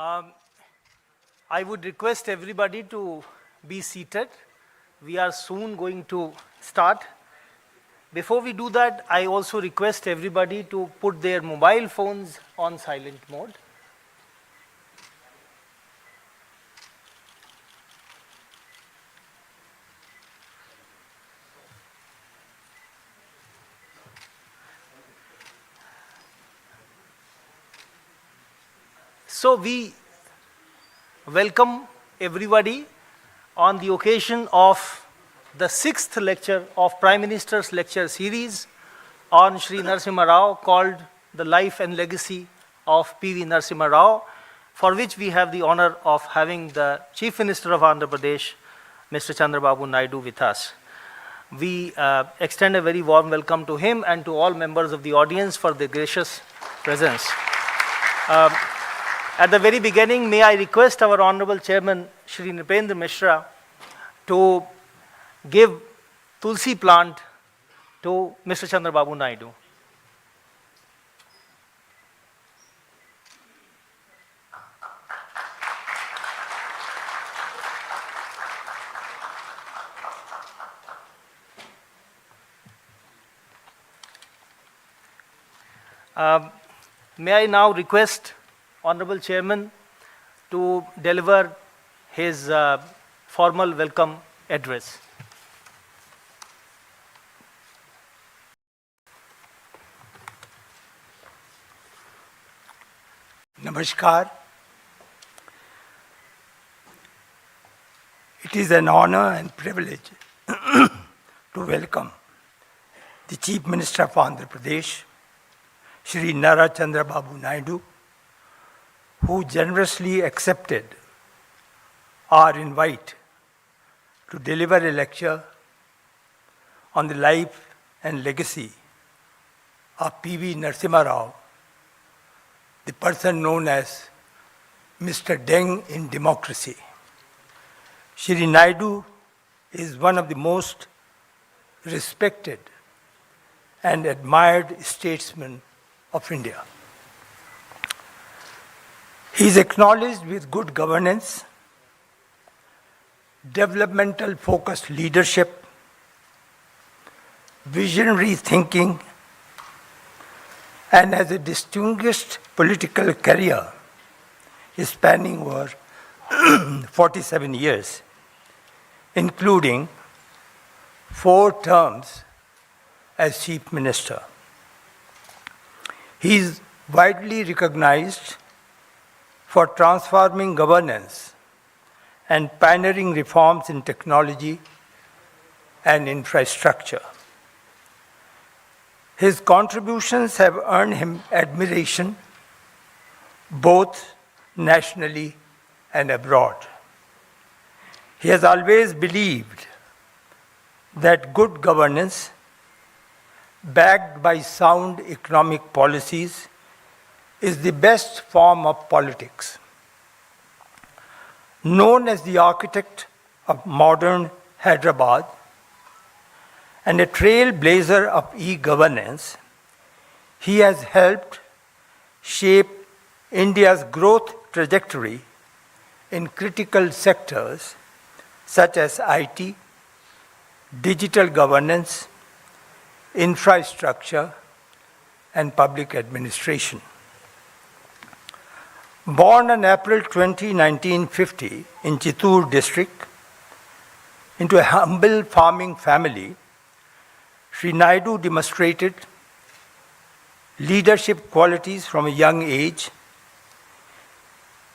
Um, I would request everybody to be seated. We are soon going to start. Before we do that, I also request everybody to put their mobile phones on silent mode. So we welcome everybody on the occasion of the 6th lecture of Prime Minister's lecture series on Shri Narasimha Rao, called The Life and Legacy of PV Narasimha Rao, for which we have the honor of having the Chief Minister of Andhra Pradesh, Mr. Chandrababu Naidu, with us. We extend a very warm welcome to him and to all members of the audience for their gracious presence. At the very beginning, may I request our Honorable Chairman, Shri Nripendra Mishra, to give Tulsi plant to Mr. Chandrababu Naidu. May I now request Honorable Chairman to deliver his formal welcome address. Namaskar. It is an honor and privilege to welcome the Chief Minister of Andhra Pradesh, Shri Nara Chandrababu Naidu, who generously accepted our invite to deliver a lecture on the life and legacy of PV Narasimha Rao, the person known as Mr. Deng in democracy. Shri Naidu is one of the most respected and admired statesmen of India. He is acknowledged with good governance, developmental focused leadership, visionary thinking, and has a distinguished political career spanning over 47 years, including 4 terms as Chief Minister. He is widely recognized for transforming governance and pioneering reforms in technology and infrastructure. His contributions have earned him admiration both nationally and abroad. He has always believed that good governance, backed by sound economic policies, is the best form of politics. Known as the architect of modern Hyderabad and a trailblazer of e-governance, he has helped shape India's growth trajectory in critical sectors such as IT, digital governance, infrastructure, and public administration. Born on April 20, 1950 in Chittoor district into a humble farming family, Shri Naidu demonstrated leadership qualities from a young age.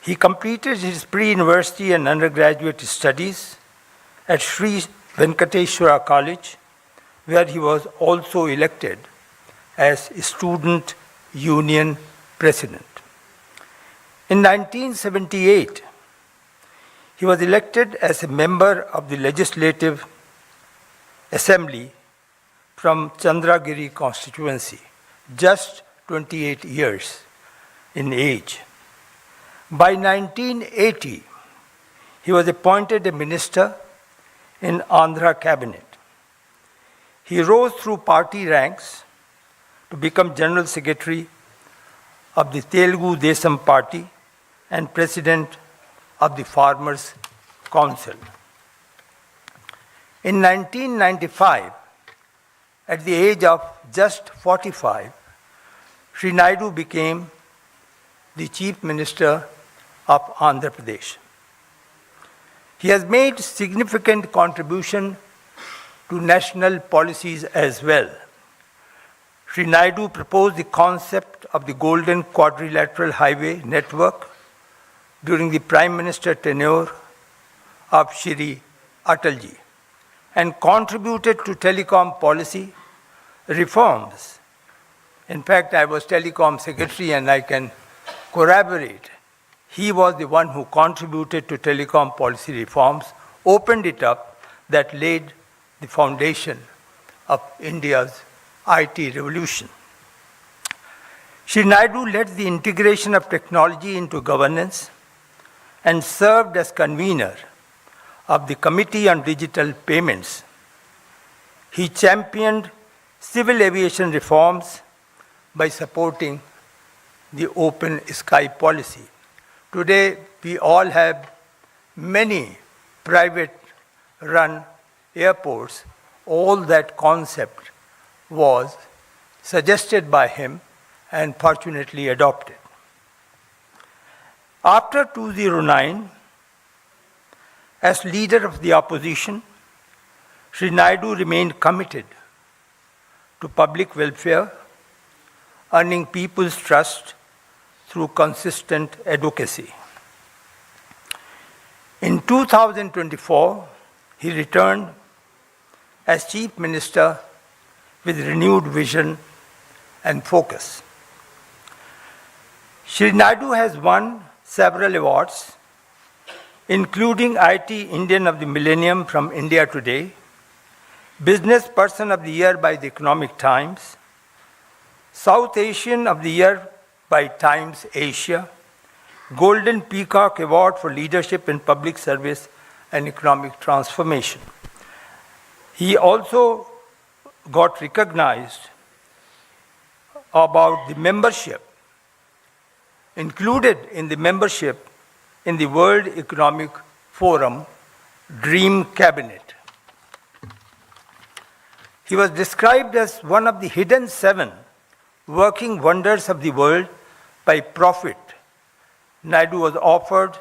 He completed his pre-university and undergraduate studies at Sri Venkateshwara College, where he was also elected as Student Union President. In 1978, he was elected as a member of the Legislative Assembly from Chandragiri constituency, just 28 years in age. By 1980, he was appointed a minister in Andhra cabinet. He rose through party ranks to become General Secretary of the Telugu Desam party and President of the Farmers' Council. In 1995, at the age of just 45, Sri Naidu became the Chief Minister of Andhra Pradesh. He has made significant contribution to national policies as well. Sri Naidu proposed the concept of the Golden Quadrilateral Highway Network during the Prime Minister tenure of Shri Atalji and contributed to telecom policy reforms. In fact, I was telecom secretary and I can corroborate. He was the one who contributed to telecom policy reforms, opened it up, that laid the foundation of India's IT revolution. Shri Naidu led the integration of technology into governance and served as convener of the Committee on Digital Payments. He championed civil aviation reforms by supporting the open sky policy. Today, we all have many private-run airports. All that concept was suggested by him and fortunately adopted. After 2009, as leader of the opposition, Sri Naidu remained committed to public welfare, earning people's trust through consistent advocacy. In 2024, he returned as Chief Minister with renewed vision and focus. Shri Naidu has won several awards, including IT Indian of the Millennium from India Today, Business Person of the Year by the Economic Times, South Asian of the Year by Times Asia, Golden Peacock Award for Leadership in Public Service and Economic Transformation. He also got recognized about the membership, included in the membership in the World Economic Forum Dream Cabinet. He was described as one of the hidden 7 working wonders of the world by Prophet. Naidu was offered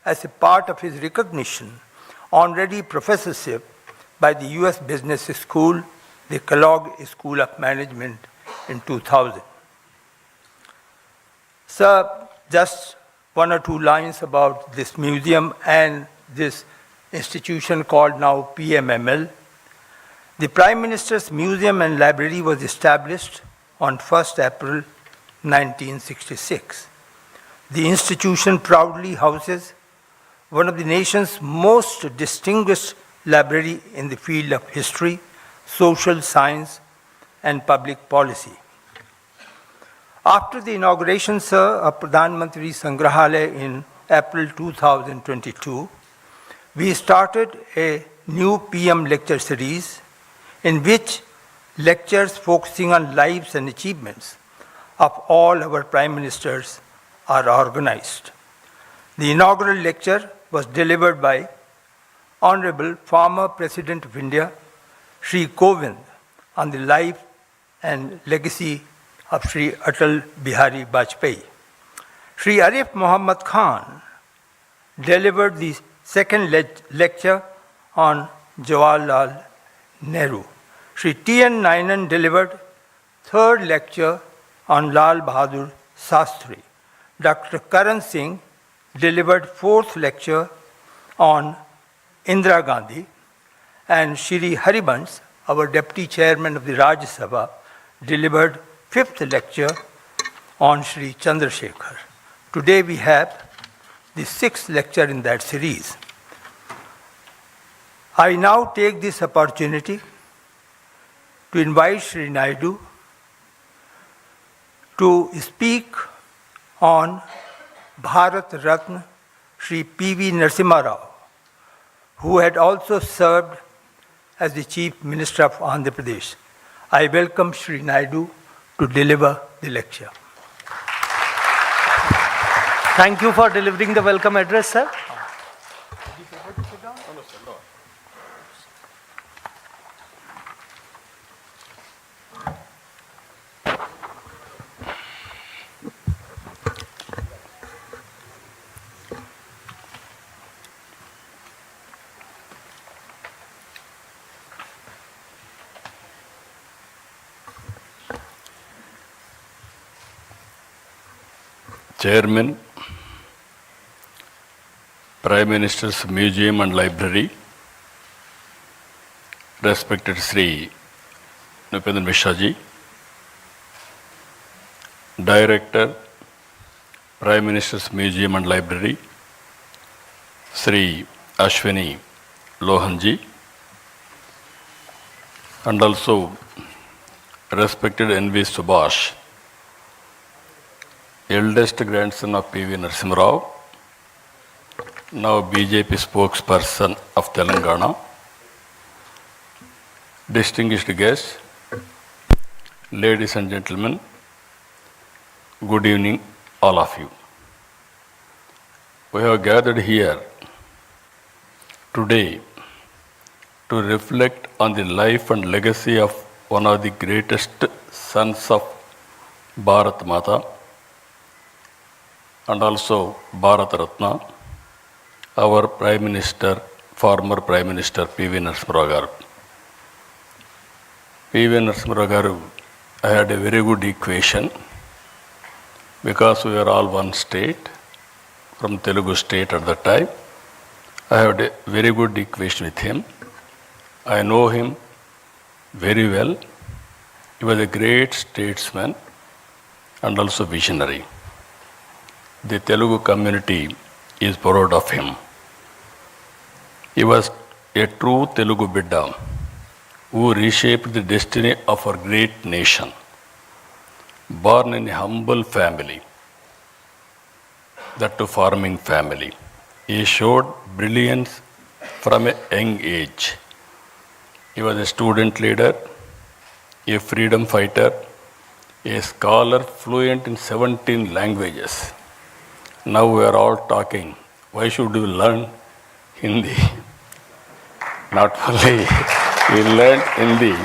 as a part of his recognition honorary professorship by the US Business School, the Kellogg School of Management in 2000. Sir, just 1 or 2 lines about this museum and this institution called now PMML. The Prime Minister's Museum and Library was established on 1st April 1966. The institution proudly houses one of the nation's most distinguished library in the field of history, social science, and public policy. After the inauguration, sir, of Pradhan Mantri Sangrahalaya in April 2022, we started a new PM lecture series in which lectures focusing on lives and achievements of all our prime ministers are organized. The inaugural lecture was delivered by Honorable former President of India, Sri Kovind, on the life and legacy of Sri Atal Bihari Vajpayee. Sri Arif Muhammad Khan delivered the second lecture on Jawaharlal Nehru. Sri T.N. Nainan delivered third lecture on Lal Bahadur Shastri. Dr. Karan Singh delivered fourth lecture on Indira Gandhi, and Shri Harivansh, our Deputy Chairman of the Rajya Sabha, delivered fifth lecture on Shri Chandrasekhar. Today we have the 6th lecture in that series. I now take this opportunity to invite Shri Naidu to speak on Bharat Ratna Shri PV Narasimha Rao, who had also served as the Chief Minister of Andhra Pradesh. I welcome Shri Naidu to deliver the lecture. Thank you for delivering the welcome address, sir. Chairman, Prime Minister's Museum and Library, respected Sri Nupendra Mishra ji, Director, Prime Minister's Museum and Library, Sri Ashwini Lohan ji, and also respected N.V. Subhash, eldest grandson of PV Narasimha Rao, now BJP spokesperson of Telangana, distinguished guests, ladies and gentlemen, good evening, all of you. We have gathered here today to reflect on the life and legacy of one of the greatest sons of Bharat Mata and also Bharat Ratna, our Prime Minister, former Prime Minister PV Narasimha Rao garu. PV Narasimha Rao garu, I had a very good equation because we were all one state, from Telugu state at that time. I had a very good equation with him. I know him very well. He was a great statesman and also visionary. The Telugu community is proud of him. He was a true Telugu Bidda who reshaped the destiny of our great nation. Born in a humble family, that too farming family, he showed brilliance from a young age. He was a student leader, a freedom fighter, a scholar fluent in 17 languages. Now we are all talking, why should we learn Hindi? Not only he learned Hindi,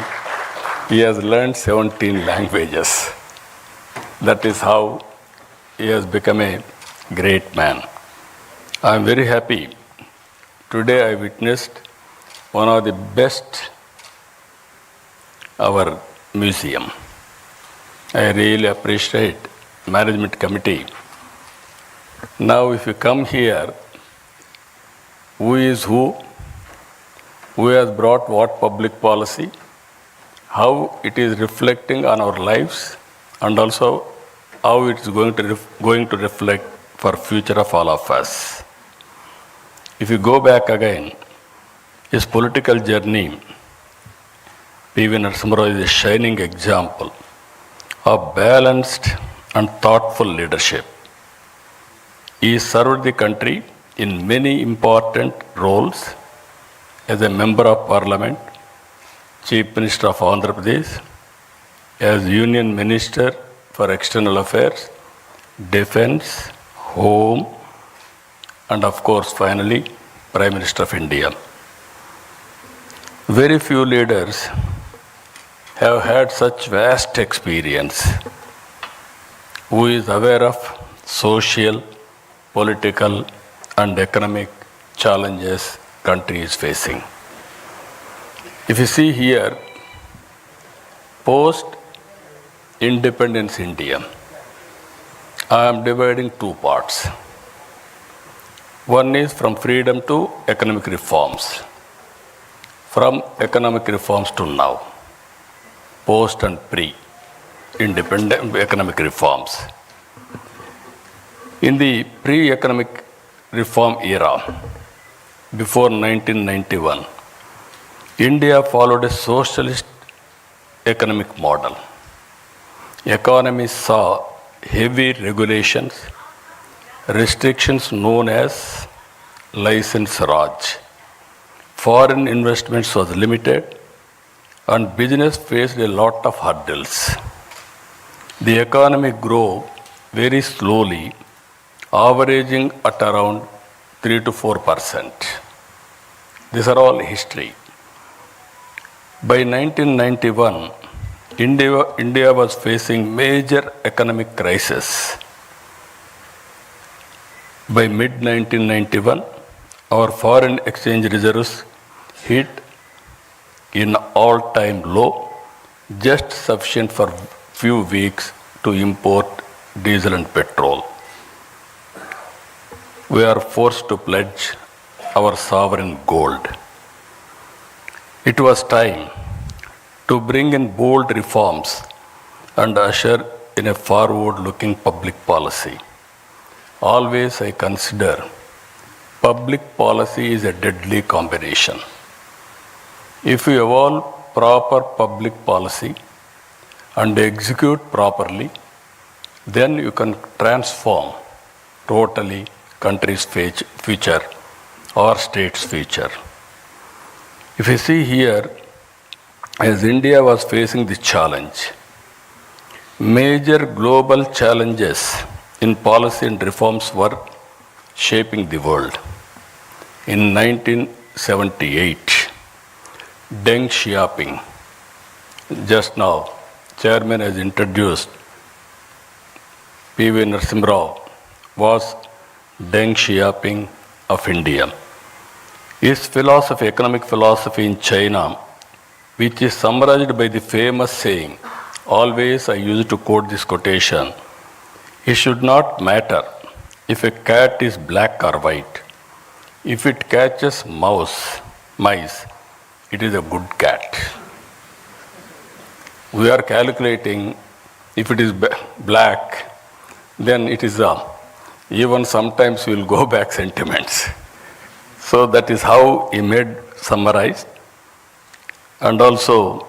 he has learned 17 languages. That is how he has become a great man. I am very happy. Today I witnessed one of the best, our museum. I really appreciate management committee. Now if you come here, who is who has brought what public policy, how it is reflecting on our lives, and also how it is going to reflect for future of all of us. If you go back again, his political journey, PV Narasimha Rao is a shining example of balanced and thoughtful leadership. He served the country in many important roles as a member of parliament, Chief Minister of Andhra Pradesh, as Union Minister for External Affairs, Defence, Home, and of course finally Prime Minister of India. Very few leaders have had such vast experience, who is aware of social, political and economic challenges country is facing. If you see here, post-independence India, I am dividing two parts. One is from freedom to economic reforms. From economic reforms to now, post and pre-independent economic reforms. In the pre-economic reform era, before 1991, India followed a socialist economic model. Economy saw heavy regulations, restrictions known as license Raj. Foreign investments was limited and business faced a lot of hurdles. The economy grew very slowly averaging at around 3 to 4%. These are all history. By 1991, India was facing major economic crisis. By mid-1991, our foreign exchange reserves hit in all-time low, just sufficient for few weeks to import diesel and petrol. We are forced to pledge our sovereign gold. It was time to bring in bold reforms and usher in a forward-looking public policy. Always I consider public policy is a deadly combination. If you evolve proper public policy and execute properly, then you can transform totally country's future or state's future. If you see here, as India was facing this challenge, major global challenges in policy and reforms were shaping the world. In 1978, Deng Xiaoping, just now, Chairman has introduced PV Narasimha Rao, was Deng Xiaoping of India. His philosophy, economic philosophy in China, which is summarized by the famous saying, always I used to quote this quotation, it should not matter if a cat is black or white. If it catches mice, it is a good cat. We are calculating if it is black, then it is even sometimes we will go back sentiments. So that is how he made summarized. And also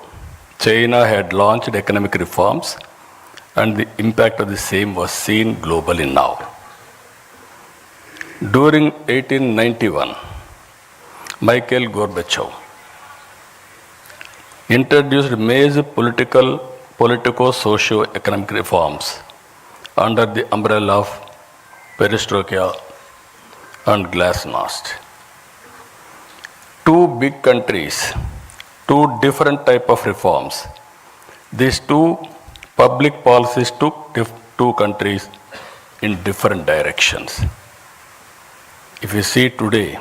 China had launched economic reforms and the impact of the same was seen globally now. During 1891, Mikhail Gorbachev introduced major politico-socio-economic reforms under the umbrella of perestroika and glasnost. Two big countries, two different type of reforms. These two public policies took two countries in different directions. If you see today,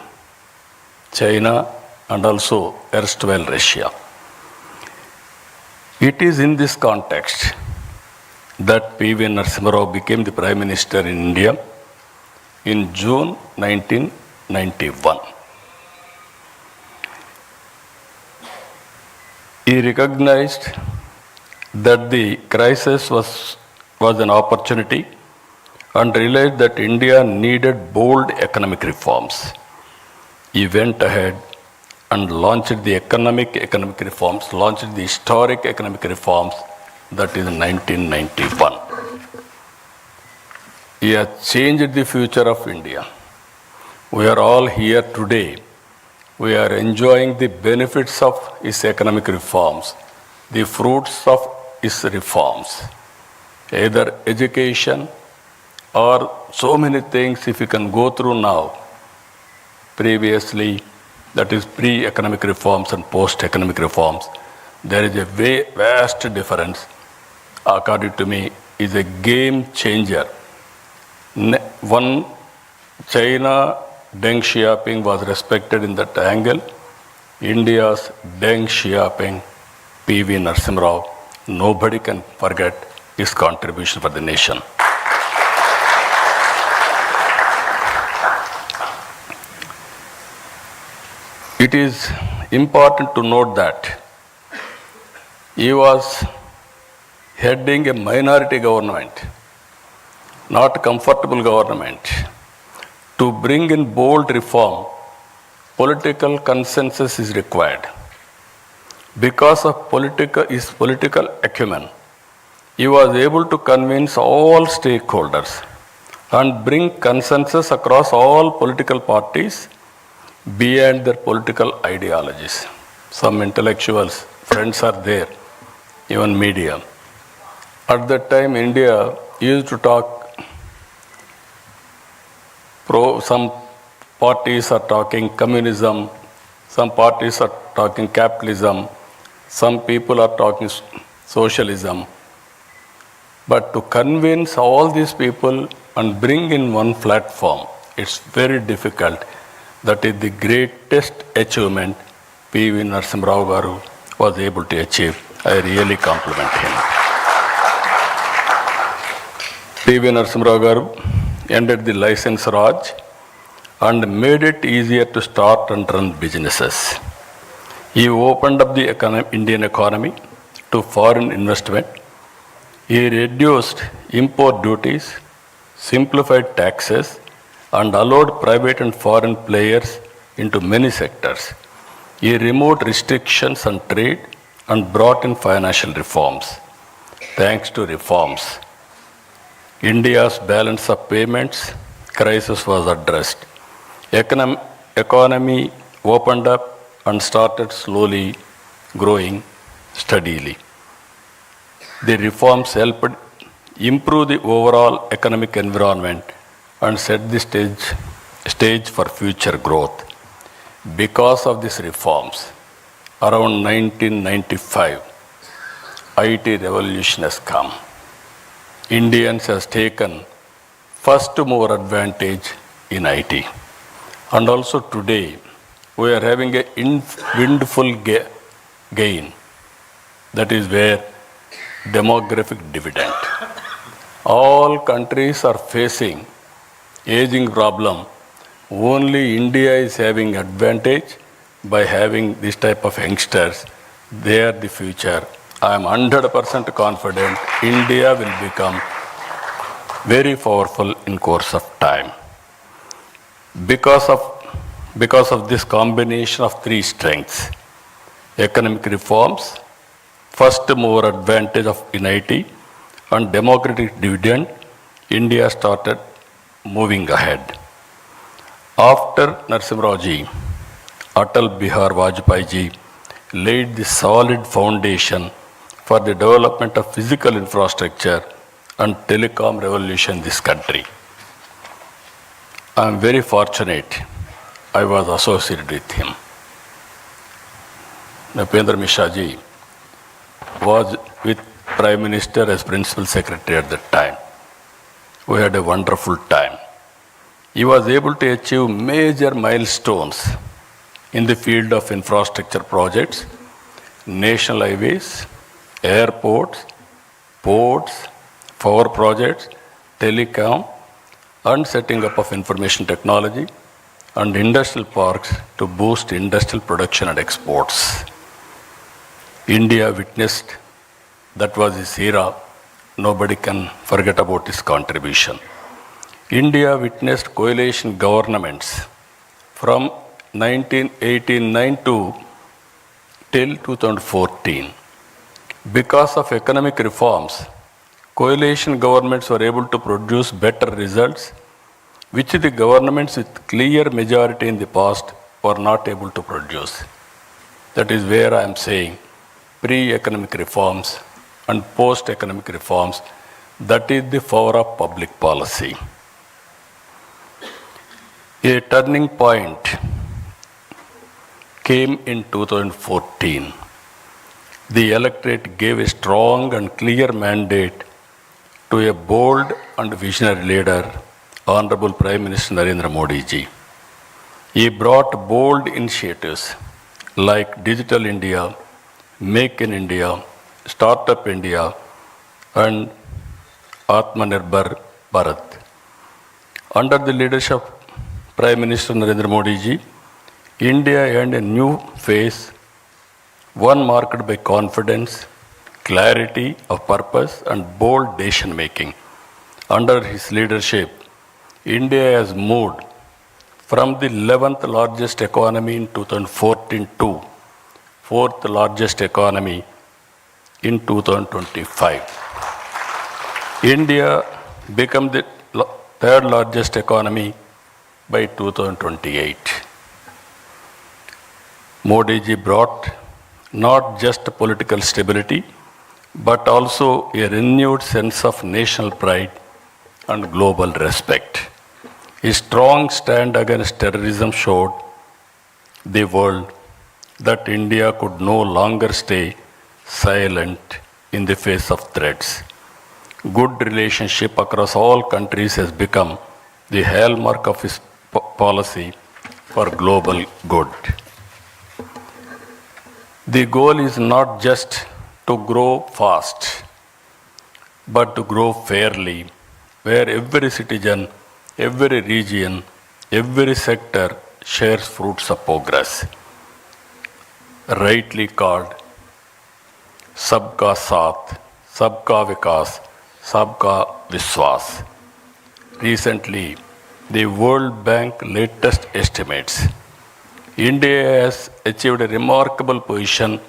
China and also erstwhile Russia, it is in this context that PV Narasimha Rao became the Prime Minister in India in June 1991. He recognized that the crisis was an opportunity and realized that India needed bold economic reforms. He went ahead and launched the economic reforms, launched the historic economic reforms, that is 1991. He has changed the future of India. We are all here today. We are enjoying the benefits of his economic reforms, the fruits of his reforms, either education or so many things if you can go through now. Previously, that is pre-economic reforms and post-economic reforms, there is a vast difference. According to me, is a game changer. One, China, Deng Xiaoping was respected in that angle. India's Deng Xiaoping, PV Narasimha Rao, nobody can forget his contribution for the nation. It is important to note that he was heading a minority government, not a comfortable government. To bring in bold reform, political consensus is required. Because of his political acumen, he was able to convince all stakeholders and bring consensus across all political parties beyond their political ideologies. Some intellectuals, friends are there, even media. At that time, India used to talk Some parties are talking communism, some parties are talking capitalism, some people are talking socialism. But to convince all these people and bring in one platform, it's very difficult. That is the greatest achievement PV Narasimha Rao garu was able to achieve. I really compliment him. PV Narasimha Rao garu ended the license Raj and made it easier to start and run businesses. He opened up the Indian economy to foreign investment. He reduced import duties, simplified taxes, and allowed private and foreign players into many sectors. He removed restrictions on trade and brought in financial reforms. Thanks to reforms, India's balance of payments crisis was addressed. Economy opened up and started slowly growing steadily. The reforms helped improve the overall economic environment and set the stage for future growth. Because of these reforms, around 1995, IT revolution has come. Indians has taken first mover advantage in IT. And also today, we are having a windfall gain. That is where demographic dividend. All countries are facing aging problem. Only India is having advantage by having this type of youngsters. They are the future. I am 100% confident India will become very powerful in course of time. Because of this combination of three strengths, economic reforms, first mover advantage in IT, and democratic dividend, India started moving ahead. After Narasimha Rao ji, Atal Bihar Vajpayee ji laid the solid foundation for the development of physical infrastructure and telecom revolution in this country. I am very fortunate I was associated with him. Napendra Mishra ji was with Prime Minister as Principal Secretary at that time. We had a wonderful time. He was able to achieve major milestones in the field of infrastructure projects, national highways, airports, ports, power projects, telecom, and setting up of information technology and industrial parks to boost industrial production and exports. India witnessed, that was his era. Nobody can forget about his contribution. India witnessed coalition governments from 1989 till 2014. Because of economic reforms, coalition governments were able to produce better results, which the governments with clear majority in the past were not able to produce. That is where I am saying pre-economic reforms and post-economic reforms, that is the power of public policy. A turning point came in 2014. The electorate gave a strong and clear mandate to a bold and visionary leader, Honorable Prime Minister Narendra Modi ji. He brought bold initiatives like Digital India, Make in India, Startup India, and Atmanirbhar Bharat. Under the leadership of Prime Minister Narendra Modi ji, India earned a new phase, one marked by confidence, clarity of purpose, and bold decision making. Under his leadership, India has moved from the 11th largest economy in 2014 to 4th largest economy in 2025. India became the third largest economy by 2028. Modi ji brought not just political stability, but also a renewed sense of national pride and global respect. His strong stand against terrorism showed the world that India could no longer stay silent in the face of threats. Good relationship across all countries has become the hallmark of his policy for global good. The goal is not just to grow fast, but to grow fairly, where every citizen, every region, every sector shares fruits of progress. Rightly called Sabka Saath, Sabka Vikas, Sabka Vishwas. Recently, the World Bank latest estimates, India has achieved a remarkable position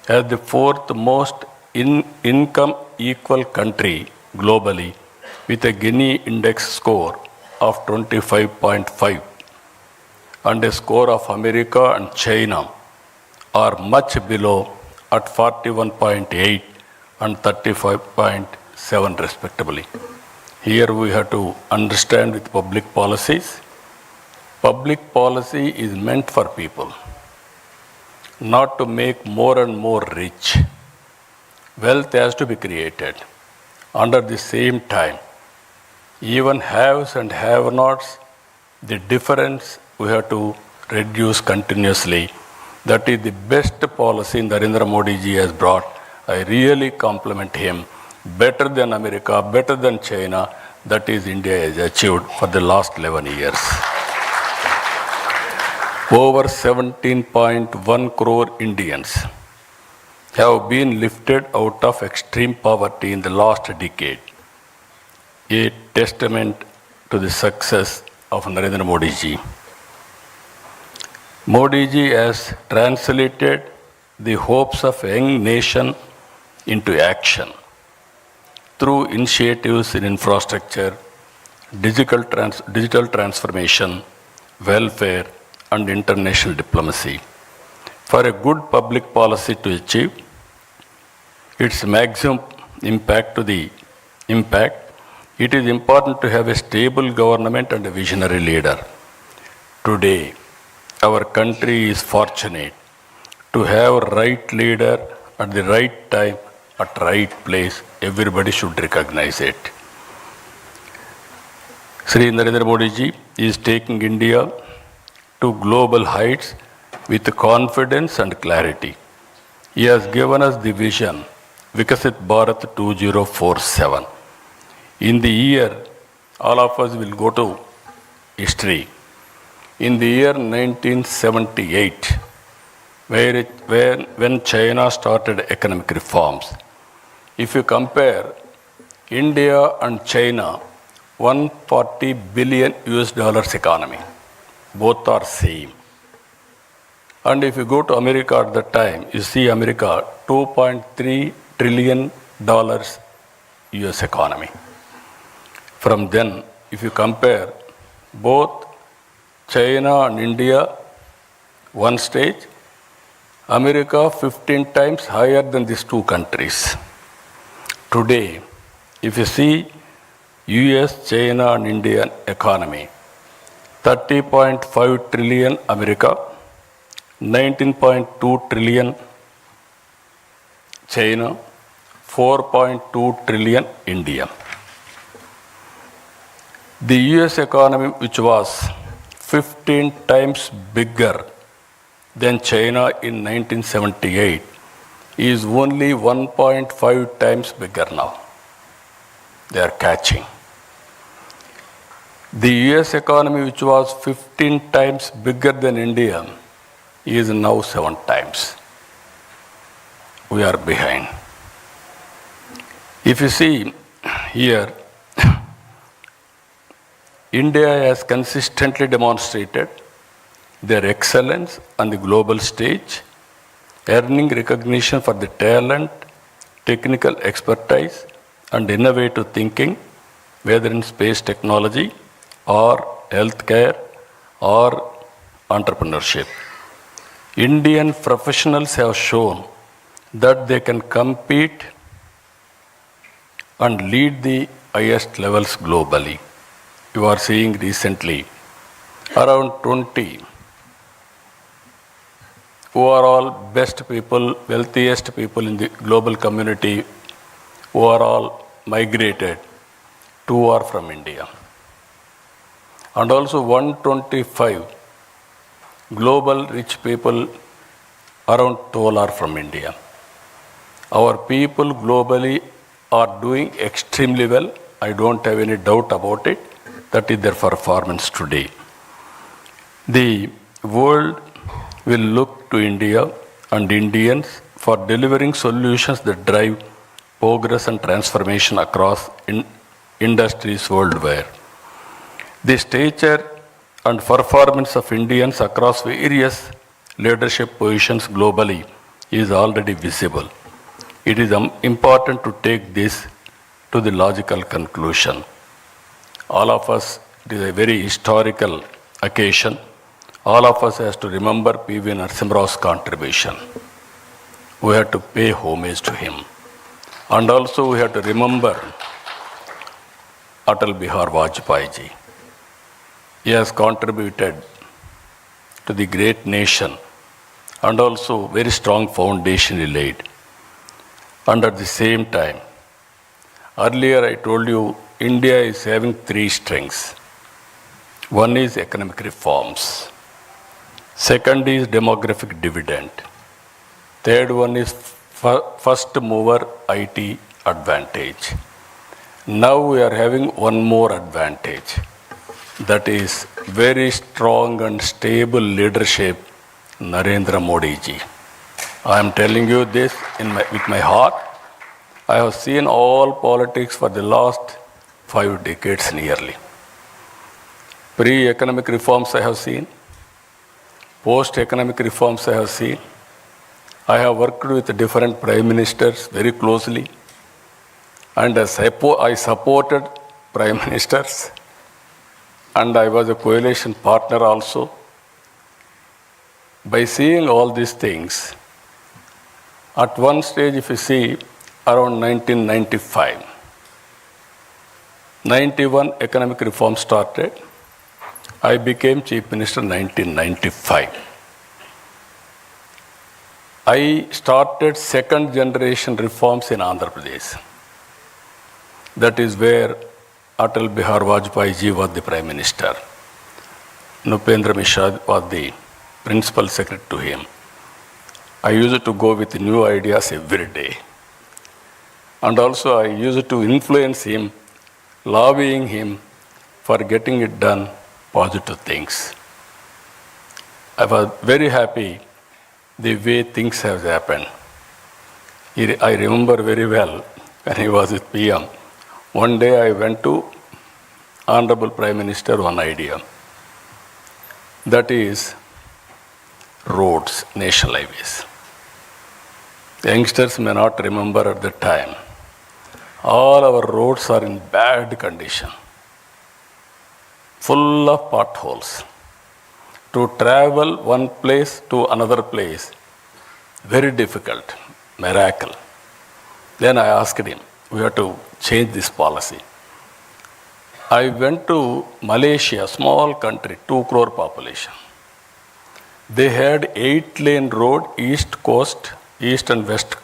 as the fourth most income equal country globally with a Gini index score of 25.5 and a score of America and China are much below at 41.8 and 35.7 respectively. Here we have to understand with public policies. Public policy is meant for people, not to make more and more rich. Wealth has to be created. Under the same time, even haves and have-nots, the difference we have to reduce continuously. That is the best policy Narendra Modi ji has brought. I really compliment him. Better than America, better than China, that is India has achieved for the last 11 years. Over 17.1 crore Indians have been lifted out of extreme poverty in the last decade, a testament to the success of Narendra Modi ji. Modi ji has translated the hopes of a young nation into action through initiatives in infrastructure, digital transformation, welfare, and international diplomacy. For a good public policy to achieve its maximum impact, it is important to have a stable government and a visionary leader. Today, our country is fortunate to have a right leader at the right time, at right place. Everybody should recognize it. Sri Narendra Modi ji is taking India to global heights with confidence and clarity. He has given us the vision, Vikasit Bharat 2047. In the year, all of us will go to history. In the year 1978, when China started economic reforms, if you compare India and China, 140 billion US dollars economy, both are same. And if you go to America at that time, you see America, $2.3 trillion US economy. From then, if you compare both China and India, one stage, America 15 times higher than these two countries. Today, if you see US, China and Indian economy, 30.5 trillion America, 19.2 trillion China, 4.2 trillion India. The US economy, which was 15 times bigger than China in 1978, is only 1.5 times bigger now. They are catching. The US economy, which was 15 times bigger than India, is now 7 times. We are behind. If you see here, India has consistently demonstrated their excellence on the global stage, earning recognition for the talent, technical expertise, and innovative thinking, whether in space technology or healthcare or entrepreneurship. Indian professionals have shown that they can compete and lead the highest levels globally. you are seeing recently, around 20, who are all best people, wealthiest people in the global community, who are all migrated, two are from India. And also 125 global rich people, around 12 are from India. Our people globally are doing extremely well. I don't have any doubt about it. That is their performance today. The world will look to India and Indians for delivering solutions that drive progress and transformation across industries worldwide. The stature and performance of Indians across various leadership positions globally is already visible. It is important to take this to the logical conclusion. All of us, it is a very historical occasion. All of us has to remember PV Narasimha Rao's contribution. We have to pay homage to him. And also we have to remember Atal Bihar Vajpayee ji. He has contributed to the great nation and also very strong foundation he laid. And at the same time, earlier I told you, India is having three strengths. One is economic reforms. Second is demographic dividend. Third one is first mover IT advantage. Now we are having one more advantage. That is very strong and stable leadership, Narendra Modi ji. I am telling you this with my heart. I have seen all politics for the last 5 decades nearly. Pre-economic reforms I have seen. Post-economic reforms I have seen. I have worked with different prime ministers very closely. And I supported prime ministers. And I was a coalition partner also. By seeing all these things, at one stage, if you see, around 1995, 91 economic reform started. I became Chief Minister in 1995. I started second generation reforms in Andhra Pradesh. That is where Atal Bihar Vajpayee ji was the Prime Minister. Nupendra Mishra was the Principal Secretary to him. I used to go with new ideas every day. And also I used to influence him, lobbying him for getting it done, positive things. I was very happy the way things have happened. I remember very well when he was with PM. One day I went to Honorable Prime Minister one idea. That is roads, national highways. Youngsters may not remember at the time. All our roads are in bad condition, full of potholes. To travel one place to another place, very difficult, miracle. Then I asked him, we have to change this policy. I went to Malaysia, small country, 2 crore population. They had 8-lane road, east and west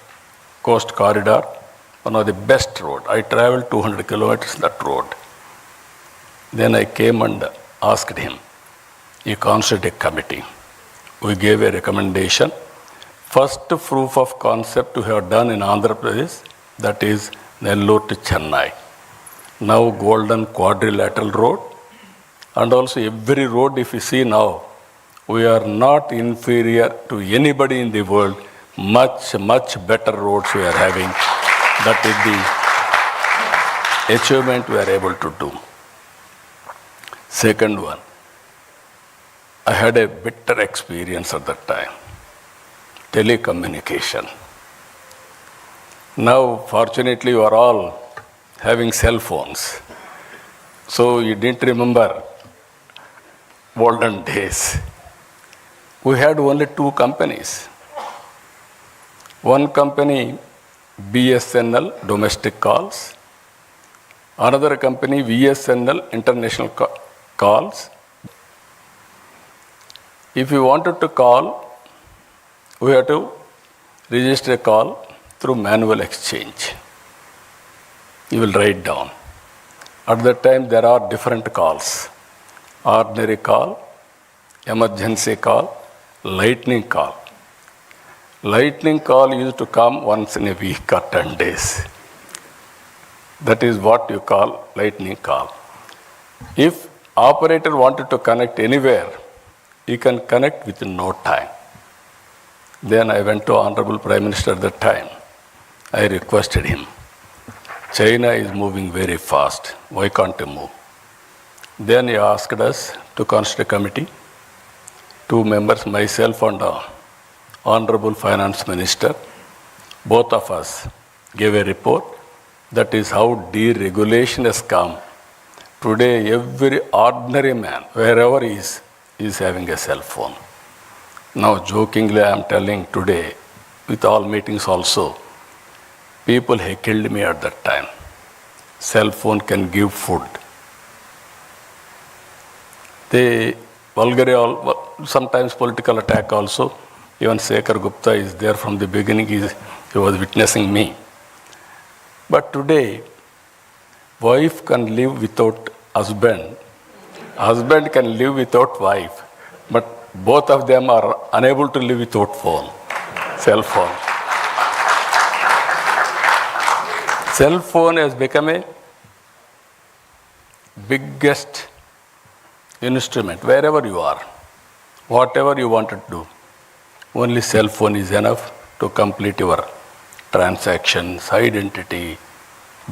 coast corridor, one of the best road. I traveled 200 kilometers that road. Then I came and asked him, he constituted a committee. We gave a recommendation. First proof of concept we have done in Andhra Pradesh, that is Nellore to Chennai. Now golden quadrilateral road. And also every road if you see now, we are not inferior to anybody in the world. Much, much better roads we are having. That is the achievement we are able to do. Second one, I had a bitter experience at that time. Telecommunication. Now, fortunately, you are all having cell phones. So you didn't remember olden days. We had only 2 companies. One company, BSNL, domestic calls, Another company, VSNL, international calls. If you wanted to call, we have to register a call through manual exchange. You will write down. At that time, there are different calls. Ordinary call, emergency call, lightning call. Lightning call used to come once in a week or 10 days. That is what you call lightning call. If operator wanted to connect anywhere, he can connect within no time. Then I went to Honorable Prime Minister at that time. I requested him, China is moving very fast. Why can't you move? Then he asked us to constitute a committee. 2 members, myself and Honorable Finance Minister, both of us gave a report. That is how deregulation has come. Today, every ordinary man, wherever he is having a cell phone. Now, jokingly, I am telling today, with all meetings also, people heckled me at that time. Cell phone can give food. They vulgar, sometimes political attack also. Even Shekhar Gupta is there from the beginning. He was witnessing me. But today, wife can live without husband. Husband can live without wife. But both of them are unable to live without phone, cell phone. Cell phone has become a biggest instrument wherever you are, whatever you want to do. Only cell phone is enough to complete your transactions, identity,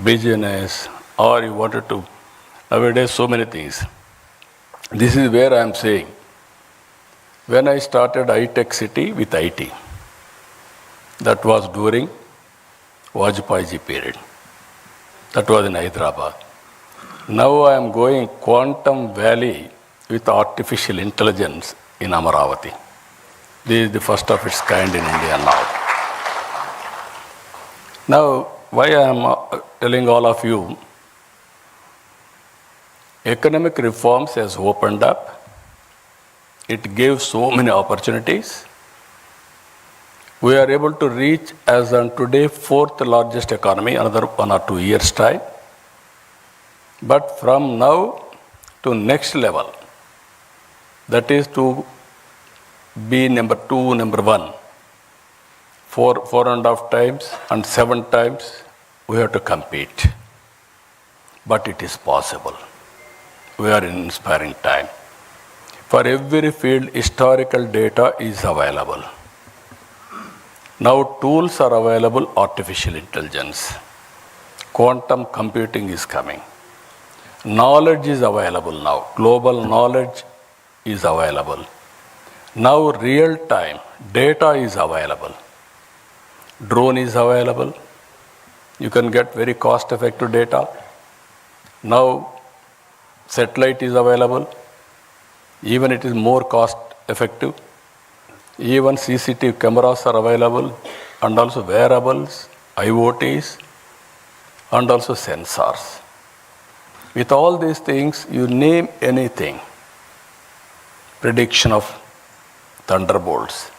business, or you wanted to. Nowadays, so many things. This is where I am saying, when I started iTech City with IT, that was during Vajpayee period. That was in Hyderabad. Now I am going Quantum Valley with artificial intelligence in Amaravati. This is the first of its kind in India now. Now, why I am telling all of you, economic reforms has opened up. It gave so many opportunities. We are able to reach, as on today, 4th largest economy, another 1 or 2 years' time. But from now to next level, that is to be number 2, number 1, 4.5 times and 7 times, we have to compete. But it is possible. We are in inspiring time. For every field, historical data is available. Now tools are available, artificial intelligence. Quantum computing is coming. Knowledge is available now. Global knowledge is available. Now real time data is available. Drone is available. You can get very cost effective data. Now satellite is available. Even it is more cost effective. Even CCTV cameras are available, and also wearables, IoTs, and also sensors. With all these things, you name anything. Prediction of thunderbolts,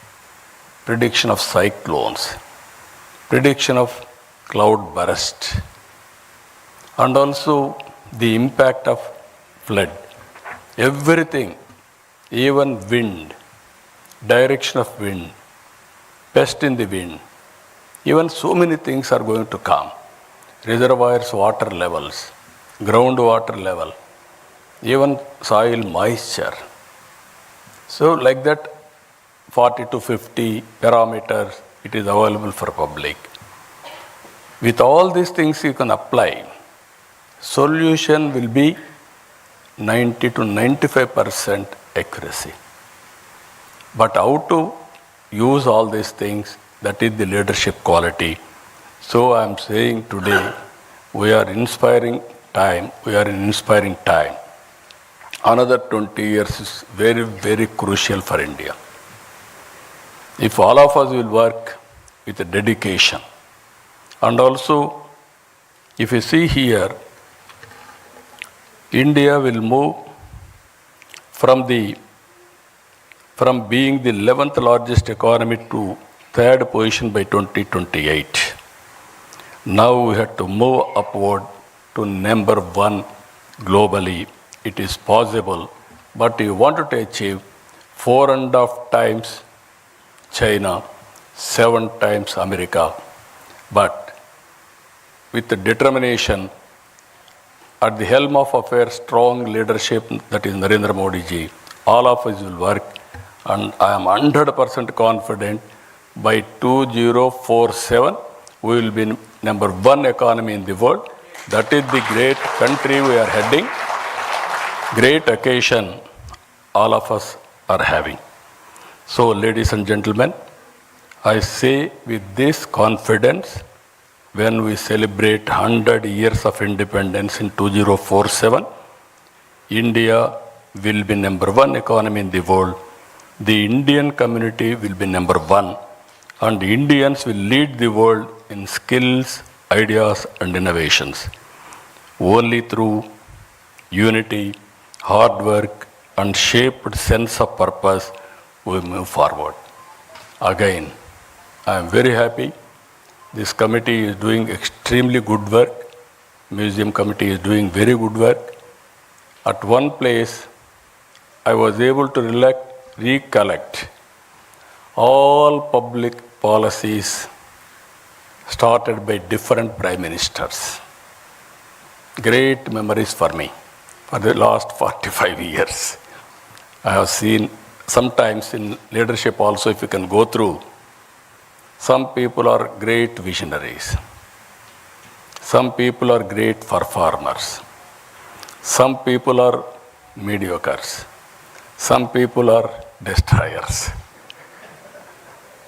prediction of cyclones, prediction of cloud burst, and also the impact of flood. Everything, even wind, direction of wind, pest in the wind, even so many things are going to come. Reservoirs, water levels, groundwater level, even soil moisture. So like that, 40 to 50 parameters, it is available for public. With all these things you can apply, solution will be 90 to 95% accuracy. But how to use all these things, that is the leadership quality. So I am saying today, we are inspiring time. We are in inspiring time. Another 20 years is very, very crucial for India. If all of us will work with a dedication, and also, if you see here, India will move from being the 11th largest economy to third position by 2028. Now we have to move upward to number one globally. It is possible, but we wanted to achieve 4.5 times China, 7 times America. But with the determination, at the helm of affairs, strong leadership, that is Narendra Modi ji, all of us will work, and I am 100% confident by 2047 we will be number one economy in the world. That is the great country we are heading, great occasion all of us are having. So, ladies and gentlemen, I say with this confidence, when we celebrate 100 years of independence in 2047, India will be number one economy in the world. The Indian community will be number one, and Indians will lead the world in skills, ideas, and innovations. Only through unity, hard work, and shaped sense of purpose, we move forward. Again, I am very happy. This committee is doing extremely good work. Museum committee is doing very good work. At one place, I was able to recollect all public policies started by different prime ministers. Great memories for me for the last 45 years. I have seen sometimes in leadership also, if you can go through, some people are great visionaries. Some people are great performers. Some people are mediocres. Some people are destroyers.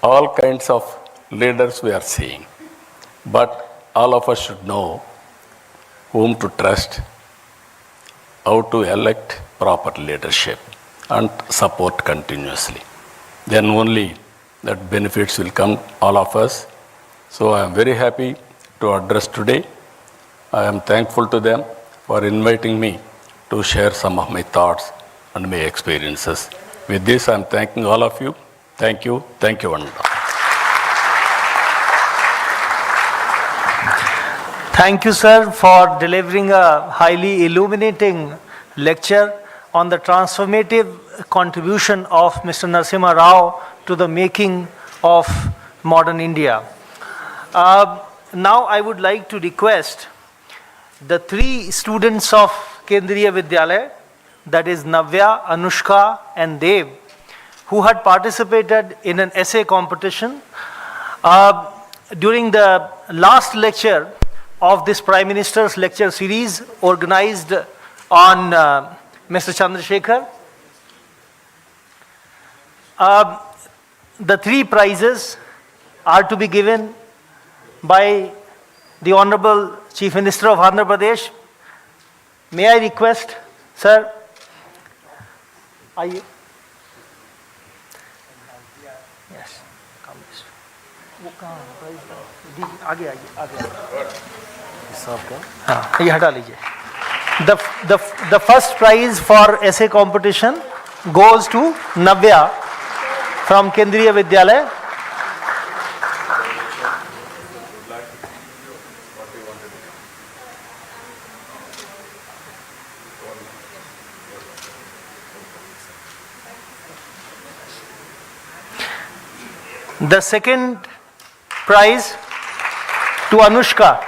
All kinds of leaders we are seeing. But all of us should know whom to trust, how to elect proper leadership, and support continuously. Then only that benefits will come all of us. So I am very happy to address today. I am thankful to them for inviting me to share some of my thoughts and my experiences. With this, I am thanking all of you. Thank you. Thank you, Andhra. Thank you, sir, for delivering a highly illuminating lecture on the transformative contribution of Mr. Narasimha Rao to the making of modern India. Now I would like to request the 3 students of Kendriya Vidyalaya, that is Navya, Anushka and Dev, who had participated in an essay competition. During the last lecture of this Prime Minister's lecture series organized on Mr. Chandrasekhar, the 3 prizes are to be given by the Honorable Chief Minister of Andhra Pradesh. May I request, sir? Are you? Yes. Come this way. वो कहाँ है? Prize आगे आइए, आगे सबका हाँ ये हटा लीजिए. The first prize for essay competition goes to Navya from Kendriya Vidyalaya. The second prize to Anushka.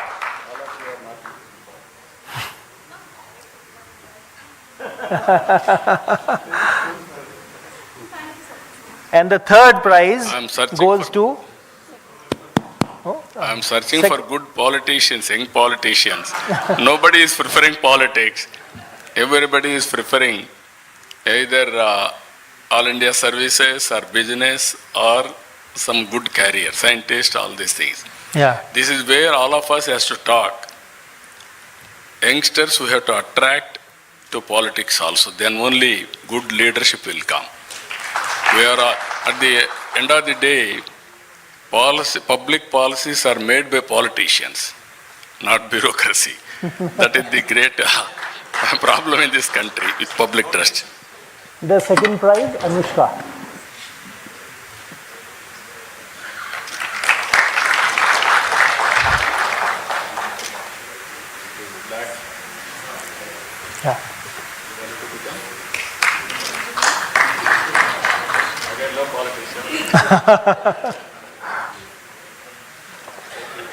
And the third prize goes to... I am searching for good politicians, young politicians. Nobody is preferring politics. Everybody is preferring either all India services or business or some good career, scientist, all these things. Yeah. This is where all of us has to talk. Youngsters we have to attract to politics also. Then only good leadership will come. We are at the end of the day, public policies are made by politicians, not bureaucracy. That is the great problem in this country with public trust. The second prize, Anushka. Yeah.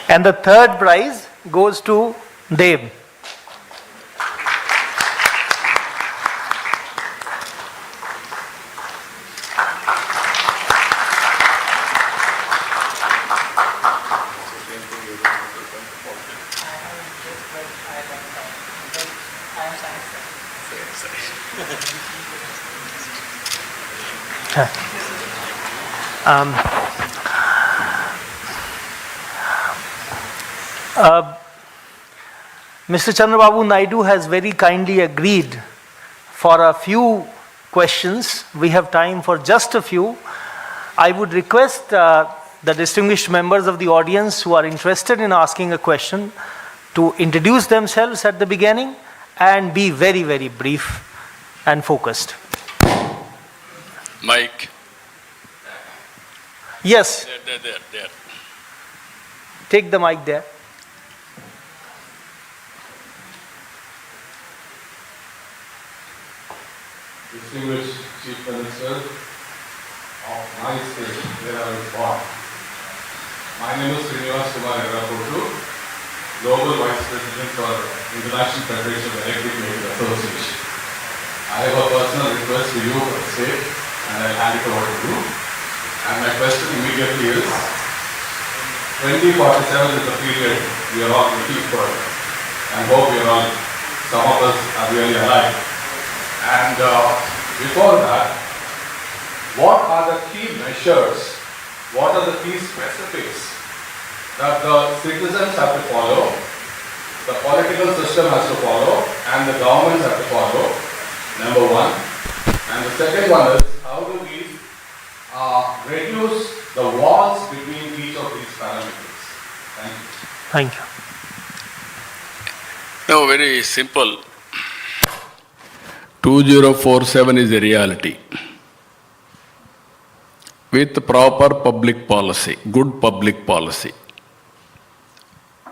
And the third prize goes to Dev. Mr. Chandrababu Naidu has very kindly agreed for a few questions. We have time for just a few. I would request the distinguished members of the audience who are interested in asking a question to introduce themselves at the beginning and be very, very brief and focused. Mike. Yes, There. take the mic there. Distinguished Chief Minister of my state, where I was born. My name is Naidu, Global Vice President for International Federation of Electric Vehicle Association. I have a personal request to you for the state, and I'll hand it over to you. And my question immediately is, 2047 is the period we are all looking for, and hope we are all, some of us are really alive. And before that, what are the key measures, what are the key specifics that the citizens have to follow, the political system has to follow, and the governments have to follow, number one. And the second one is, how do we reduce the walls between each of these parameters? Thank you. Thank you. No, very simple. 2047 is a reality. With proper public policy, good public policy,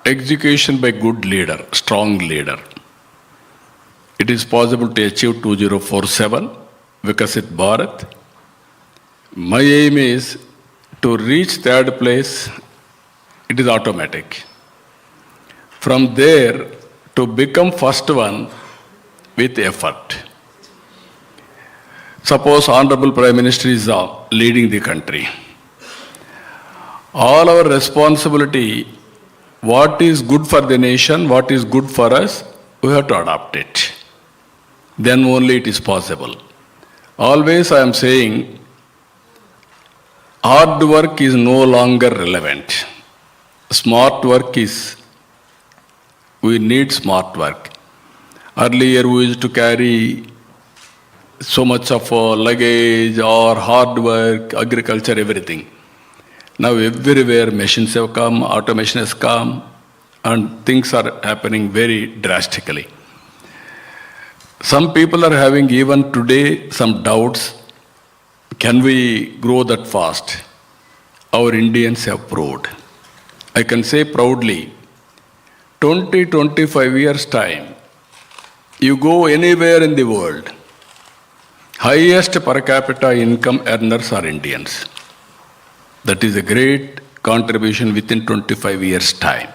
execution by good leader, strong leader, it is possible to achieve 2047 Vikasit Bharat. My aim is to reach third place, it is automatic. From there, to become first one with effort. Suppose Honorable Prime Minister is leading the country. All our responsibility, what is good for the nation, what is good for us, we have to adopt it. Then only it is possible. Always I am saying, hard work is no longer relevant. Smart work is, we need smart work. Earlier we used to carry so much of luggage or hard work, agriculture, everything. Now everywhere machines have come, automation has come, and things are happening very drastically. Some people are having even today some doubts, can we grow that fast? Our Indians have proved. I can say proudly, 20-25 years time, you go anywhere in the world, highest per capita income earners are Indians. That is a great contribution within 25 years' time.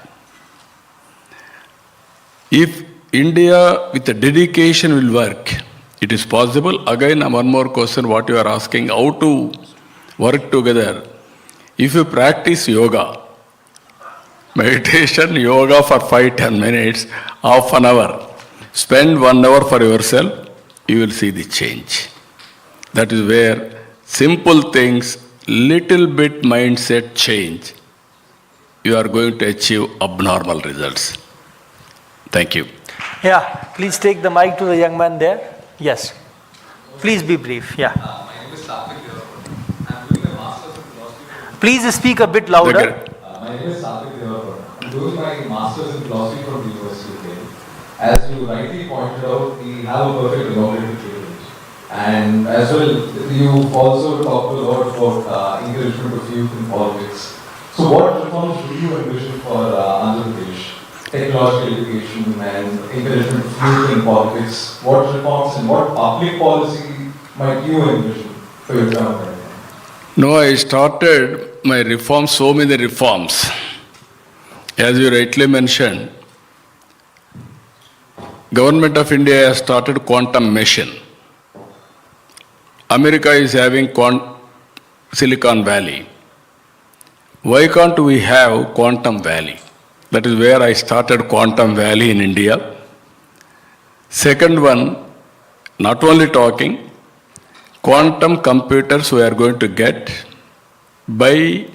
If India with a dedication will work, it is possible. Again, one more question, what you are asking, how to work together. If you practice yoga, meditation, yoga for 5-10 minutes, half an hour, spend 1 hour for yourself, you will see the change. That is where simple things, little bit mindset change, you are going to achieve abnormal results. Thank you. Yeah, please take the mic to the young man there. Yes. Please be brief. Yeah. My name is Sathik Devarapur. I am doing a master's in philosophy. Please speak a bit louder. My name is Sathik Devarapur. I am doing my master's in philosophy from the University of Delhi. as you rightly pointed out, we have a perfect democratic privilege. And as well, you also talked a lot about encouragement of youth in politics. So what reforms do you envision for Andhra Pradesh? Technological education and encouragement of youth in politics. What reforms and what public policy might you envision for your government? No, I started my reforms, so many reforms. As you rightly mentioned, Government of India has started quantum mission. America is having Silicon Valley. Why can't we have Quantum Valley? That is where I started Quantum Valley in India. Second one, not only talking, quantum computers we are going to get by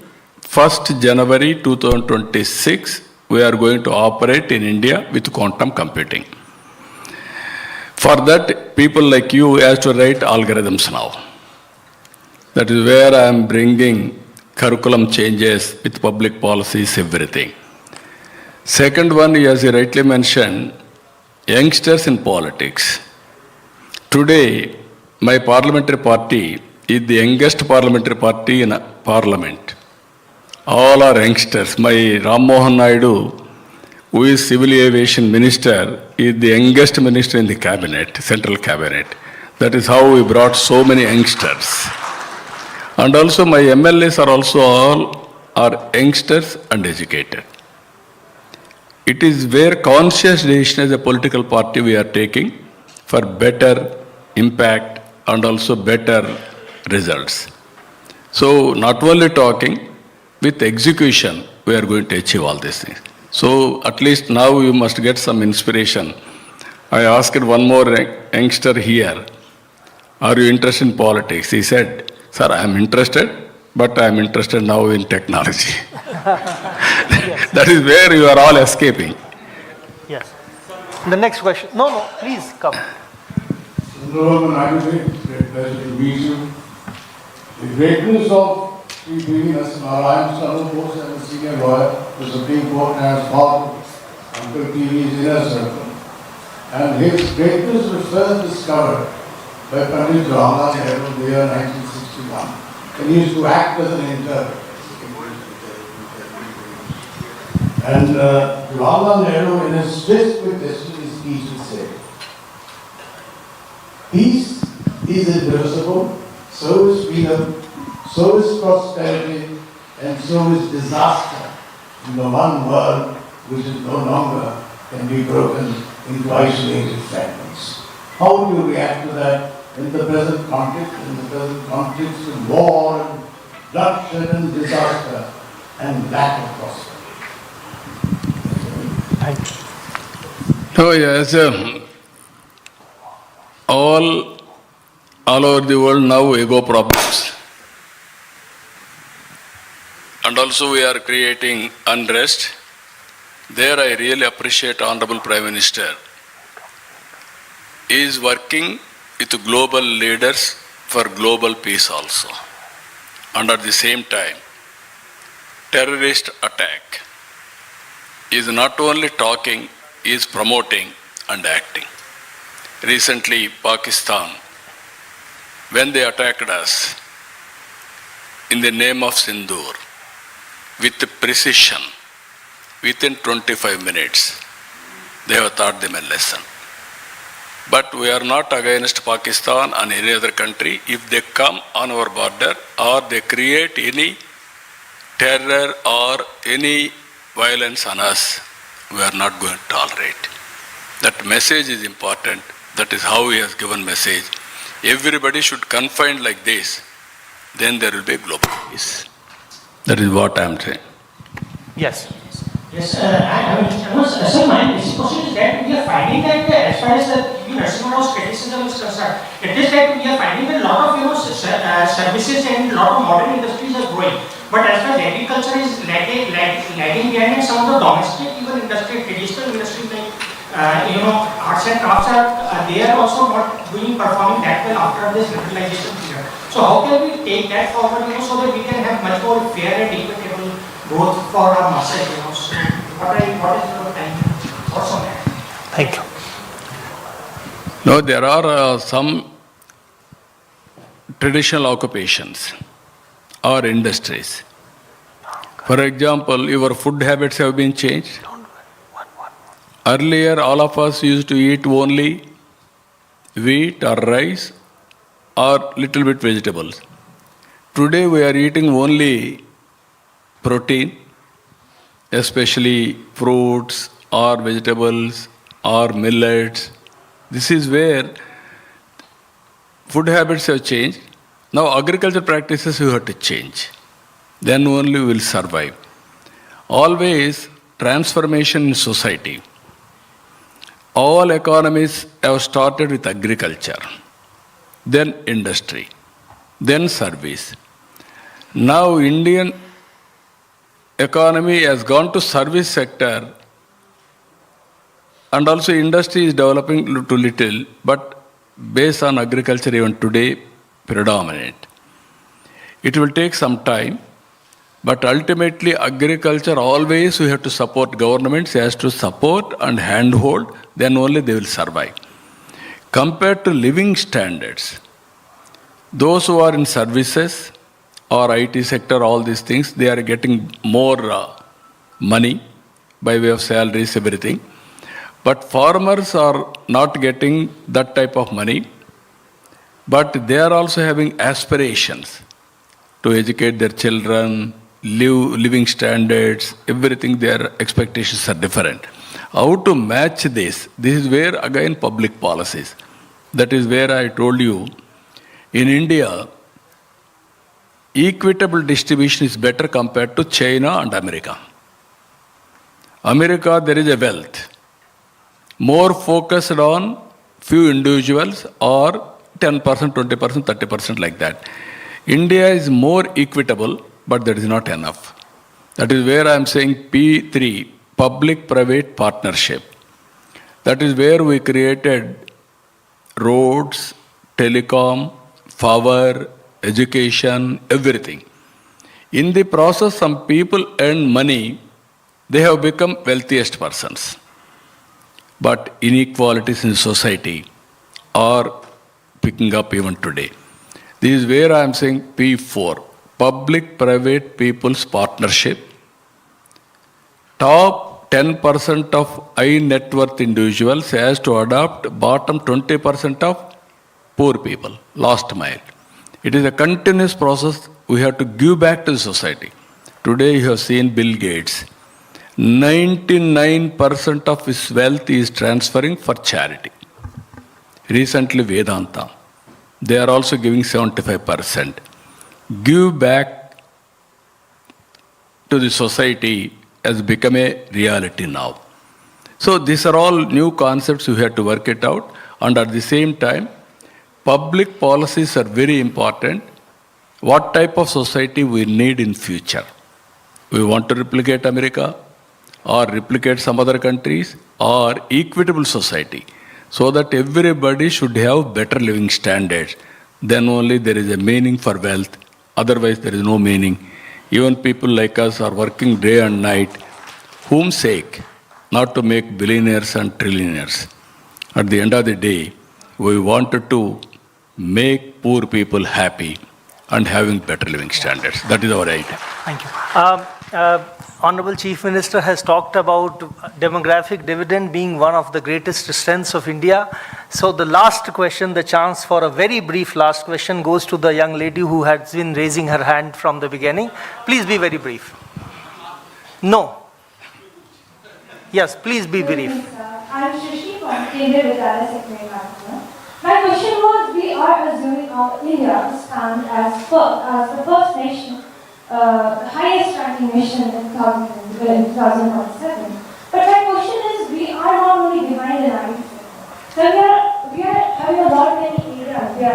1st January 2026, we are going to operate in India with quantum computing. For that, people like you have to write algorithms now. That is where I am bringing curriculum changes with public policies, everything. Second one, as you rightly mentioned, youngsters in politics. Today, my parliamentary party is the youngest parliamentary party in parliament. All are youngsters. My Ram Mohan Naidu, who is civil aviation minister, is the youngest minister in the cabinet, central cabinet. That is how we brought so many youngsters. And also my MLAs are also all are youngsters and educated. It is where conscious decision as a political party we are taking for better impact and also better results. So not only talking, with execution, we are going to achieve all these things. So at least now you must get some inspiration. I asked one more youngster here, are you interested in politics? He said, sir, I am interested, but I am interested now in technology. That is where you are all escaping. Yes. The next question. No, please come. Chandrababu Naidu, great pleasure to meet you. The greatness of PV Narasimha Rao, I am Chandrababu, I am a senior lawyer to the Supreme Court and has fought Uncle PV's inner circle. And his greatness was first discovered by Pandit Jawaharlal Nehru in the year 1961. And he used to act as an interpreter. And Jawaharlal Nehru, in his Twist with Destiny speech, would say, peace is indivisible, so is freedom, so is prosperity, and so is disaster in the one world which is no longer can be broken into isolated fragments. How do you react to that in the present conflict, in war and bloodshed and disaster and lack of prosperity? Thank you. So yes, all over the world now ego problems. And also we are creating unrest. There I really appreciate Honorable Prime Minister. He is working with global leaders for global peace also. And at the same time, terrorist attack is not only talking, is promoting and acting. Recently, Pakistan, when they attacked us in the name of Sindoor, with precision, within 25 minutes, they have taught them a lesson. But we are not against Pakistan and any other country. If they come on our border or they create any terror or any violence on us, we are not going to tolerate. That message is important. That is how he has given message. Everybody should confine like this. Then there will be global peace. That is what I am saying. Yes. Yes, sir, my basic question is that we are finding that as far as the PV Narasimha Rao's criticism is concerned, it is that we are finding that a lot of services and a lot of modern industries are growing. But as far as agriculture is lagging behind, and some of the domestic even industry, traditional industries like arts and crafts they are also not performing that well after this liberalization period. So how can we take that forward, so that we can have much more fair and equitable growth for our masses, So what is your time? What's on that? Thank you. No, there are some traditional occupations or industries. For example, your food habits have been changed. Earlier, all of us used to eat only wheat or rice or little bit vegetables. Today, we are eating only protein, especially fruits or vegetables or millets. This is where food habits have changed. Now agriculture practices you have to change. Then only we will survive. Always transformation in society. All economies have started with agriculture, then industry, then service. Now Indian economy has gone to service sector, and also industry is developing to little, but based on agriculture even today predominant. It will take some time, but ultimately agriculture always we have to support, governments has to support and handhold, then only they will survive. Compared to living standards, those who are in services or IT sector, all these things, they are getting more money by way of salaries, everything. But farmers are not getting that type of money, but they are also having aspirations to educate their children, living standards, everything, their expectations are different. How to match this? This is where again public policies. That is where I told you, in India, equitable distribution is better compared to China and America. America, there is a wealth. More focused on few individuals or 10%, 20%, 30% like that. India is more equitable, but that is not enough. That is where I am saying P3, public-private partnership. That is where we created roads, telecom, power, education, everything. In the process, some people earn money, they have become wealthiest persons. But inequalities in society are picking up even today. This is where I am saying P4, public-private people's partnership. Top 10% of high net worth individuals has to adopt bottom 20% of poor people, last mile. It is a continuous process. We have to give back to the society. Today you have seen Bill Gates. 99% of his wealth is transferring for charity. Recently Vedanta, they are also giving 75%. Give back to the society has become a reality now. So these are all new concepts, we have to work it out, and at the same time, public policies are very important. What type of society we need in future? We want to replicate America or replicate some other countries or equitable society so that everybody should have better living standards. Then only there is a meaning for wealth. Otherwise there is no meaning. Even people like us are working day and night. Whom sake? Not to make billionaires and trillionaires. At the end of the day, we wanted to make poor people happy and having better living standards. That is our idea. Thank you. Honorable Chief Minister has talked about demographic dividend being one of the greatest strengths of India. So the last question, the chance for a very brief last question goes to the young lady who has been raising her hand from the beginning. Please be very brief. No. Yes, please be brief. I'm Shrishi from Kendra Vidyalaya Secondary School. My question was, we are assuming India to stand as the first nation, the highest ranking nation in 2027. But my question is, we are not only behind the 90%. So we are having a lot many areas we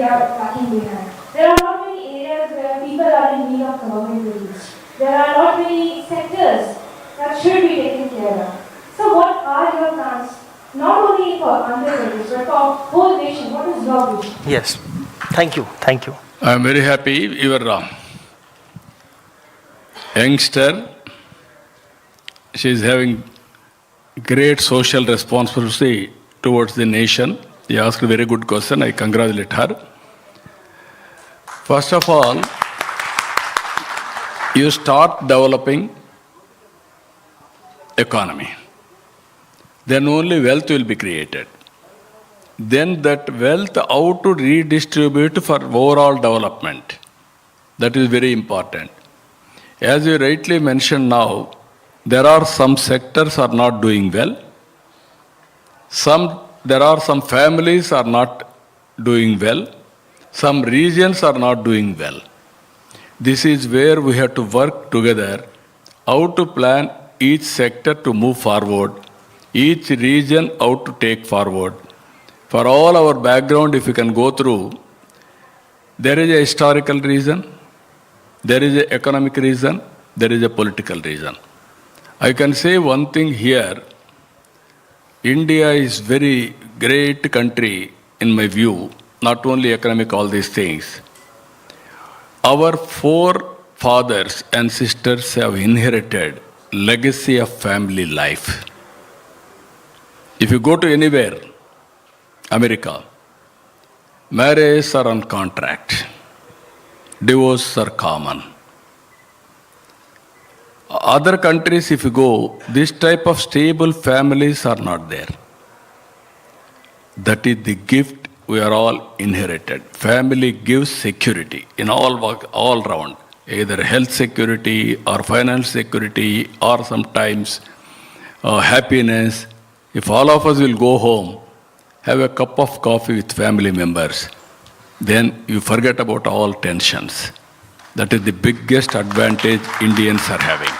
are lacking behind. There are not many areas where people are in need of government relief. There are not many sectors that should be taken care of. So what are your plans, not only for Andhra Pradesh, but for whole nation? What is your vision? Yes. Thank you. Thank you. I am very happy you are youngster. She is having great social responsibility towards the nation. She asked a very good question. I congratulate her. First of all, you start developing economy. Then only wealth will be created. Then that wealth, how to redistribute for overall development. That is very important. As you rightly mentioned now, there are some sectors are not doing well. There are some families are not doing well. Some regions are not doing well. This is where we have to work together, how to plan each sector to move forward, each region how to take forward. For all our background, if you can go through, there is a historical reason, there is an economic reason, there is a political reason. I can say one thing here, India is very great country in my view, not only economic, all these things. Our forefathers and sisters have inherited legacy of family life. If you go to anywhere, America, marriages are on contract, divorces are common. Other countries, if you go, this type of stable families are not there. That is the gift we are all inherited. Family gives security in all round, either health security or financial security or sometimes happiness. If all of us will go home, have a cup of coffee with family members, then you forget about all tensions. That is the biggest advantage Indians are having.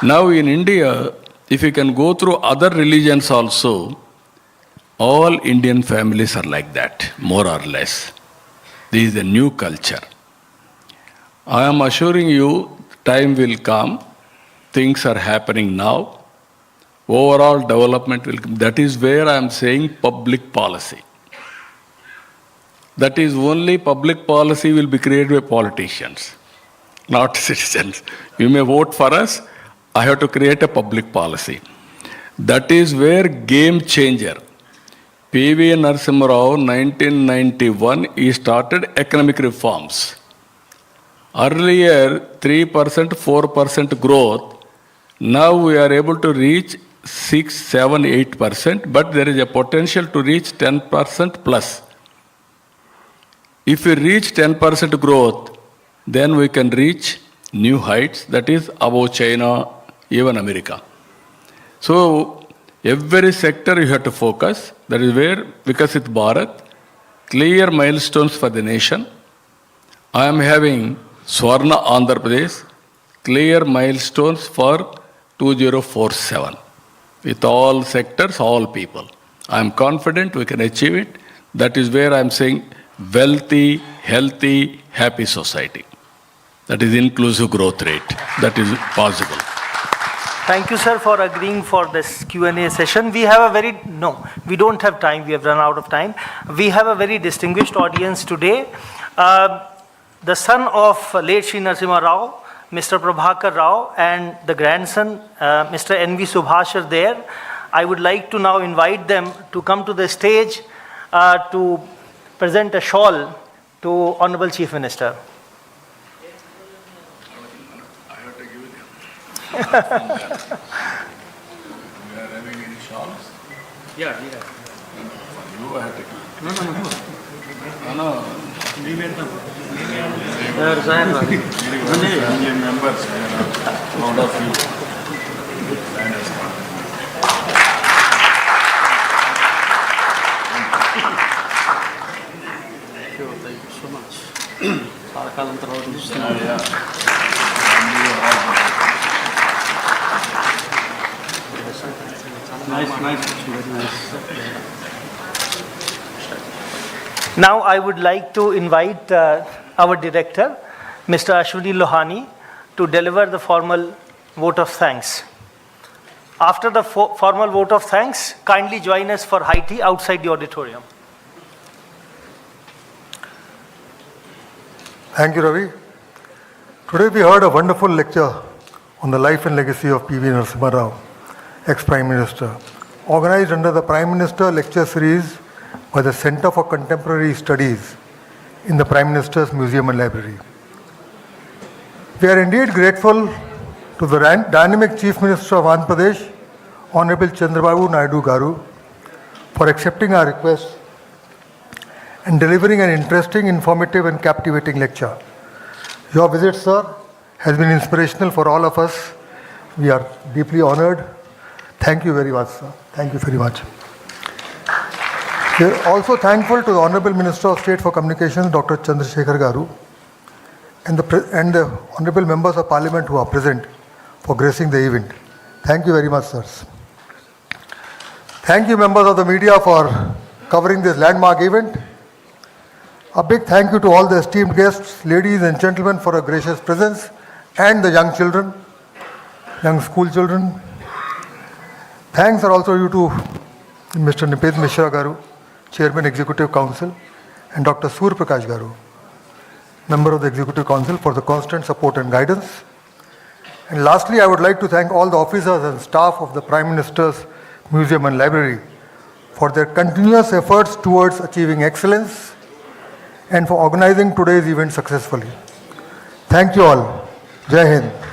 Now in India, if you can go through other religions also, all Indian families are like that, more or less. This is a new culture. I am assuring you, time will come, things are happening now, overall development will come. That is where I am saying public policy. That is only public policy will be created by politicians, not citizens. You may vote for us, I have to create a public policy. That is where game changer. PV Narasimha Rao, 1991, he started economic reforms. Earlier, 3%, 4% growth. Now we are able to reach 6, 7, 8%, but there is a potential to reach 10% plus. If we reach 10% growth, then we can reach new heights, that is above China, even America. So, every sector you have to focus. That is where Vikasit Bharat, clear milestones for the nation. I am having Swarna Andhra Pradesh, clear milestones for 2047. With all sectors, all people. I am confident we can achieve it. That is where I am saying wealthy, healthy, happy society. That is inclusive growth rate. That is possible. Thank you, sir, for agreeing for this Q&A session. We don't have time. We have run out of time. We have a very distinguished audience today. The son of late Shri Narasimha Rao, Mr. Prabhakar Rao, and the grandson, Mr. N.V. Subhash are there. I would like to now invite them to come to the stage to present a shawl to Honorable Chief Minister. We are having any shawls? Yeah. You have to give. No. Indian members, a lot of you. Thank you so much. Nice. Now I would like to invite our director, Mr. Ashwini Lohani, to deliver the formal vote of thanks. After the formal vote of thanks, kindly join us for high tea outside the auditorium. Thank you, Ravi. Today we heard a wonderful lecture on the life and legacy of PV Narasimha Rao, ex-Prime Minister, organized under the Prime Minister Lecture Series by the Center for Contemporary Studies in the Prime Minister's Museum and Library. We are indeed grateful to the dynamic Chief Minister of Andhra Pradesh, Honorable Chandrababu Naidu Garu, for accepting our request and delivering an interesting, informative and captivating lecture. Your visit, sir, has been inspirational for all of us. We are deeply honored. Thank you very much, sir. Thank you very much. We are also thankful to the Honorable Minister of State for Communications, Dr. Chandrasekhar Garu, and the Honorable Members of Parliament who are present for gracing the event. Thank you very much, sirs. Thank you, members of the media, for covering this landmark event. A big thank you to all the esteemed guests, ladies and gentlemen, for a gracious presence, and the young children, young school children. Thanks are also due to Mr. Nipet Mishra Garu, Chairman Executive Council, and Dr. Sur Prakash Garu, Member of the Executive Council, for the constant support and guidance. And lastly, I would like to thank all the officers and staff of the Prime Minister's Museum and Library for their continuous efforts towards achieving excellence and for organizing today's event successfully. Thank you all. Jai Hind.